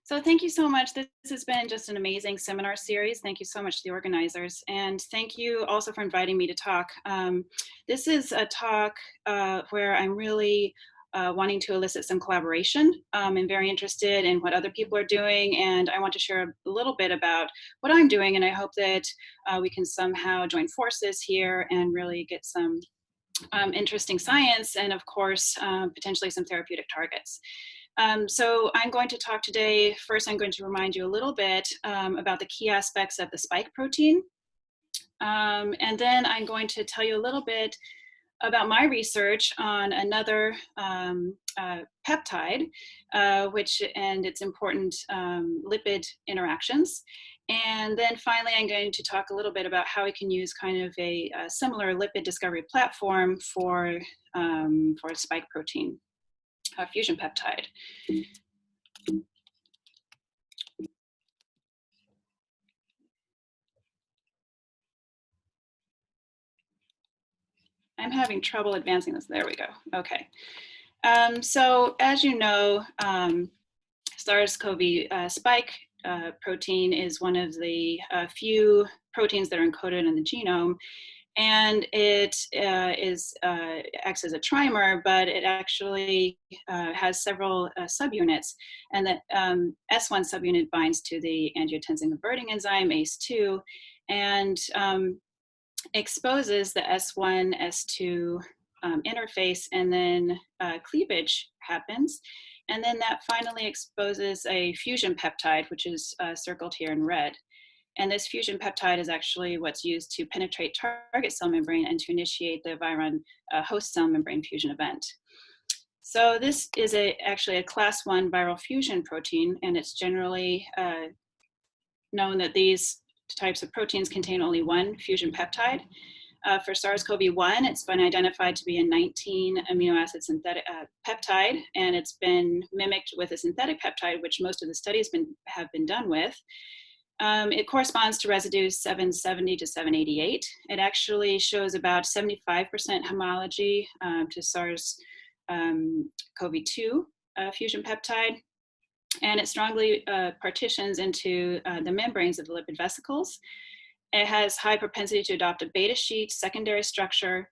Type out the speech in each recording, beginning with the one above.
So thank you so much. This has been just an amazing seminar series. Thank you so much to the organizers. And thank you also for inviting me to talk. This is a talk where I'm really wanting to elicit some collaboration. I'm very interested in what other people are doing, and I want to share a little bit about what I'm doing, and I hope that we can somehow join forces here and really get some interesting science and, of course, potentially some therapeutic targets. So I'm going to talk today. First, I'm going to remind you a little bit about the key aspects of the spike protein. And then I'm going to tell you a little bit about my research on another peptide, and its important lipid interactions. And then finally, I'm going to talk a little bit about how we can use kind of a similar lipid discovery platform for a spike protein fusion peptide. I'm having trouble advancing this. There we go. Okay. So as you know, SARS COVI spike protein is one of the few proteins that are encoded in the genome. And it acts as a trimer, but it actually has several subunits. And the S1 subunit binds to the angiotensin converting enzyme, ACE2, and exposes the S1, S2 interface, and then cleavage happens. And then that finally exposes a fusion peptide, which is circled here in red. And this fusion peptide is actually what's used to penetrate target cell membrane and to initiate the viron host cell membrane fusion event. So this is actually a class 1 viral fusion protein, and it's generally known that these types of proteins contain only one fusion peptide. For SARS-CoV-1, it's been identified to be a 19 amino acid synthetic peptide, and it's been mimicked with a synthetic peptide, which most of the studies have been done with. It corresponds to residues 770 to 788. It actually shows about 75% homology to SARS-CoV-2 fusion peptide, and it strongly partitions into the membranes of the lipid vesicles. It has high propensity to adopt a beta sheet secondary structure,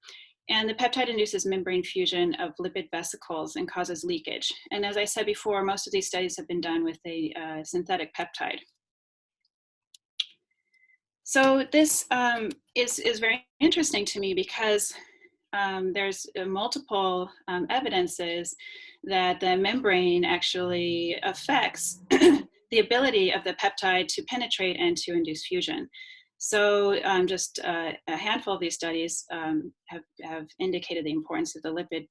and the peptide induces membrane fusion of lipid vesicles and causes leakage. And as I said before, most of these studies have been done with a synthetic peptide. So this is very interesting to me because there's multiple evidences that the membrane actually affects the ability of the peptide to penetrate and to induce fusion. So just a handful of these studies have indicated the importance of the lipid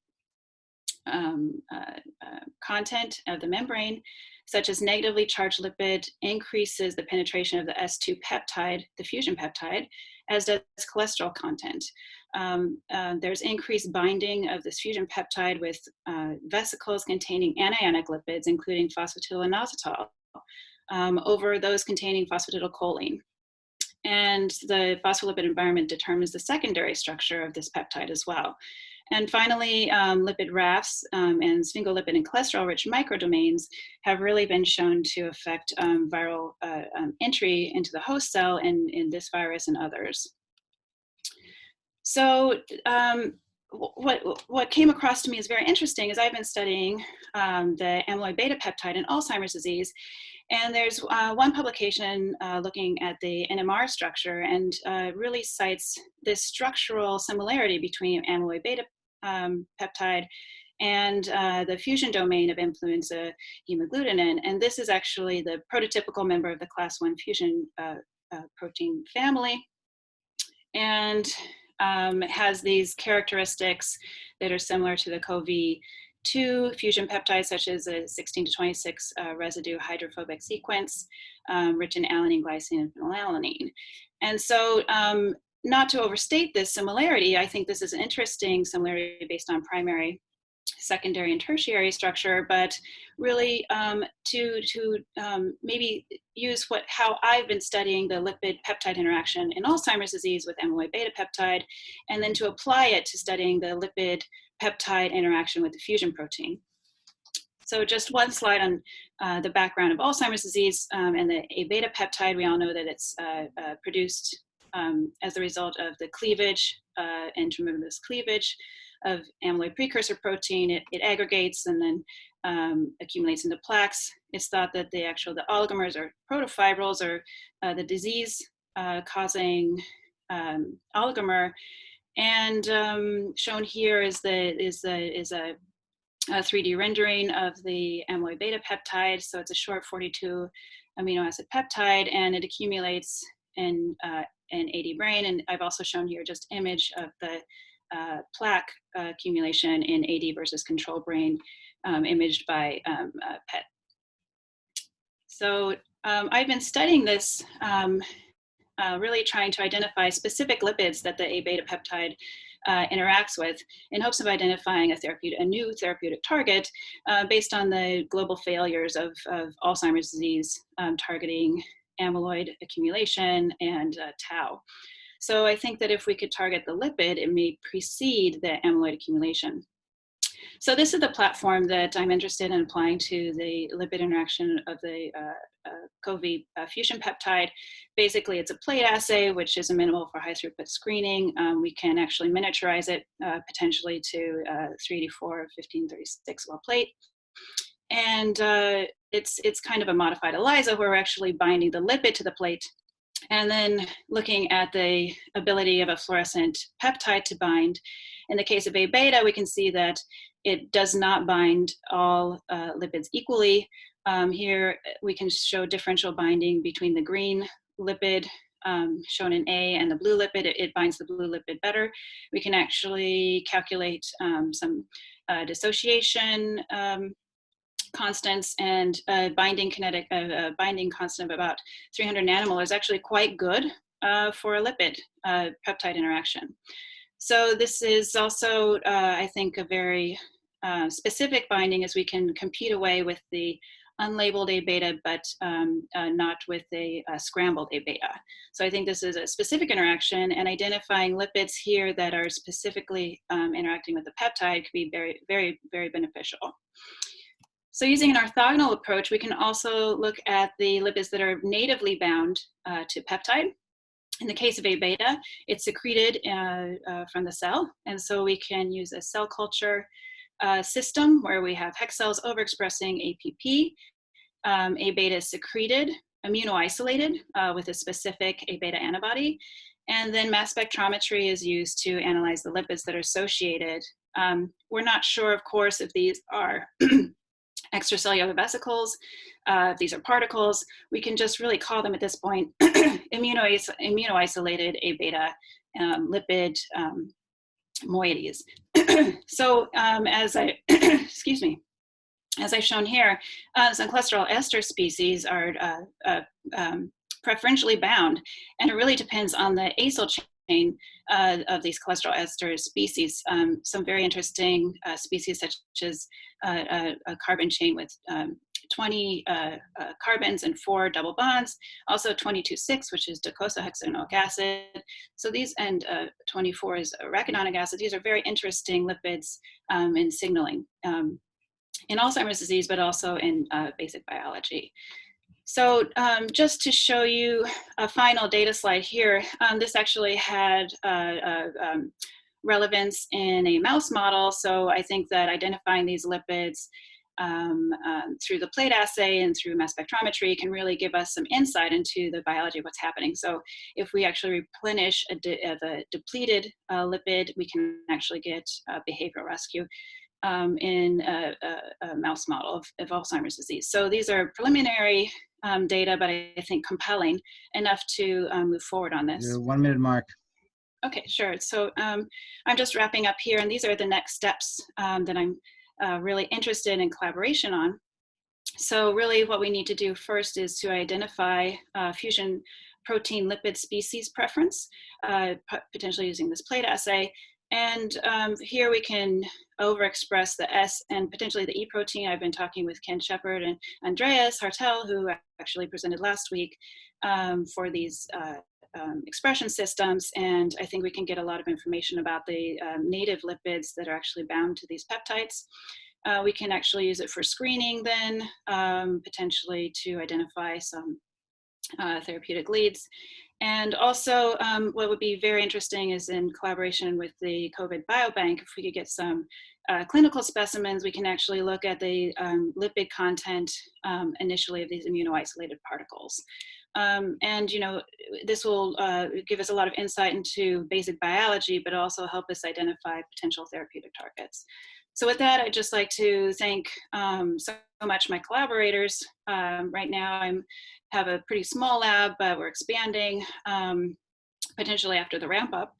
content of the membrane, such as negatively charged lipid increases the penetration of the S2 peptide, the fusion peptide, as does cholesterol content. There's increased binding of this fusion peptide with vesicles containing anionic lipids, including phosphatidylinositol, over those containing phosphatidylcholine. And the phospholipid environment determines the secondary structure of this peptide as well. And finally, lipid rafts and sphingolipid and cholesterol-rich microdomains have really been shown to affect viral entry into the host cell in this virus and others. So what came across to me as very interesting is I've been studying the amyloid beta peptide in Alzheimer's disease. And there's one publication looking at the NMR structure and really cites this structural similarity between amyloid beta peptide and the fusion domain of influenza hemagglutinin. And this is actually the prototypical member of the class 1 fusion protein family, and has these characteristics that are similar to the CoV-2 fusion peptides, such as a 16 to 26 residue hydrophobic sequence, rich in alanine, glycine, and phenylalanine. And so not to overstate this similarity, I think this is an interesting similarity based on primary, secondary, and tertiary structure, but really to maybe use how I've been studying the lipid peptide interaction in Alzheimer's disease with amyloid beta peptide, and then to apply it to studying the lipid peptide interaction with the fusion protein. So just one slide on the background of Alzheimer's disease and the Abeta peptide. We all know that it's produced as a result of the cleavage, intramucous cleavage of amyloid precursor protein. It aggregates and then accumulates into plaques. It's thought that the oligomers or protofibrils are the disease causing oligomer. And shown here is a 3D rendering of the amyloid beta peptide. So it's a short 42 amino acid peptide, and it accumulates in AD brain. And I've also shown here just image of the plaque accumulation in AD versus control brain, imaged by PET. So I've been studying this, really trying to identify specific lipids that the Abeta peptide interacts with in hopes of identifying a new therapeutic target based on the global failures of Alzheimer's disease targeting amyloid accumulation and tau. So I think that if we could target the lipid, it may precede the amyloid accumulation. So this is the platform that I'm interested in applying to the lipid interaction of the COVI fusion peptide. Basically, it's a plate assay, which is amenable for high throughput screening. We can actually miniaturize it potentially to 384 or 1536 well plate. And it's kind of a modified ELISA where we're actually binding the lipid to the plate and then looking at the ability of a fluorescent peptide to bind. In the case of Abeta, we can see that it does not bind all lipids equally. Here we can show differential binding between the green lipid shown in A and the blue lipid. It binds the blue lipid better. We can actually calculate some dissociation constants, and binding constant of about 300 nanomolar is actually quite good for a lipid peptide interaction. So this is also, I think, a very specific binding, as we can compete away with the unlabeled Abeta, but not with a scrambled Abeta. So I think this is a specific interaction, and identifying lipids here that are specifically interacting with the peptide could be very, very, very beneficial. So using an orthogonal approach, we can also look at the lipids that are natively bound to peptide. In the case of Abeta, it's secreted from the cell, and so we can use a cell culture system where we have hex cells overexpressing APP. Abeta is secreted, immunoisolated with a specific Abeta antibody, and then mass spectrometry is used to analyze the lipids that are associated. We're not sure, of course, if these are extracellular vesicles, if these are particles. We can just really call them at this point immunoisolated Abeta lipid moieties. So as I, excuse me, as I've shown here, some cholesterol ester species are preferentially bound, and it really depends on the acyl chain of these cholesterol ester species. Some very interesting species, such as a carbon chain with 20 carbons and 4 double bonds, also 22,6, which is docosahexaenoic acid. So these, and 24 is arachidonic acid. These are very interesting lipids in signaling in Alzheimer's disease, but also in basic biology. So just to show you a final data slide here, this actually had relevance in a mouse model. So I think that identifying these lipids through the plate assay and through mass spectrometry can really give us some insight into the biology of what's happening. So if we actually replenish a depleted lipid, we can actually get behavioral rescue in a mouse model of Alzheimer's disease. So these are preliminary data, but I think compelling enough to move forward on this. Your 1 minute mark. Okay, sure. So I'm just wrapping up here, and these are the next steps that I'm really interested in collaboration on. So really what we need to do first is to identify fusion protein lipid species preference, potentially using this plate assay. And here we can overexpress the S and potentially the E protein. I've been talking with Ken Shepard and Andreas Hartel, who actually presented last week for these expression systems. And I think we can get a lot of information about the native lipids that are actually bound to these peptides. we can actually use it for screening then, potentially to identify some therapeutic leads. And also, what would be very interesting is in collaboration with the COVID Biobank, if we could get some clinical specimens, we can actually look at the lipid content initially of these immunoisolated particles. And this will give us a lot of insight into basic biology, but also help us identify potential therapeutic targets. So with that, I'd just like to thank so much my collaborators. Right now I have a pretty small lab, but we're expanding potentially after the ramp up.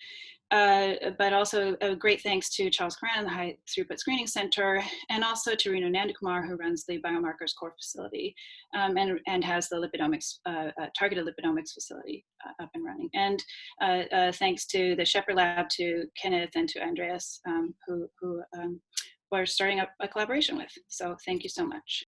But also a great thanks to Charles Curran, the High Throughput Screening Center, and also to Renu Nandakumar, who runs the Biomarkers Core Facility and has the lipidomics, targeted lipidomics facility up and running. And thanks to the Shepherd Lab, to Kenneth, and to Andreas, who we're starting up a collaboration with. So thank you so much.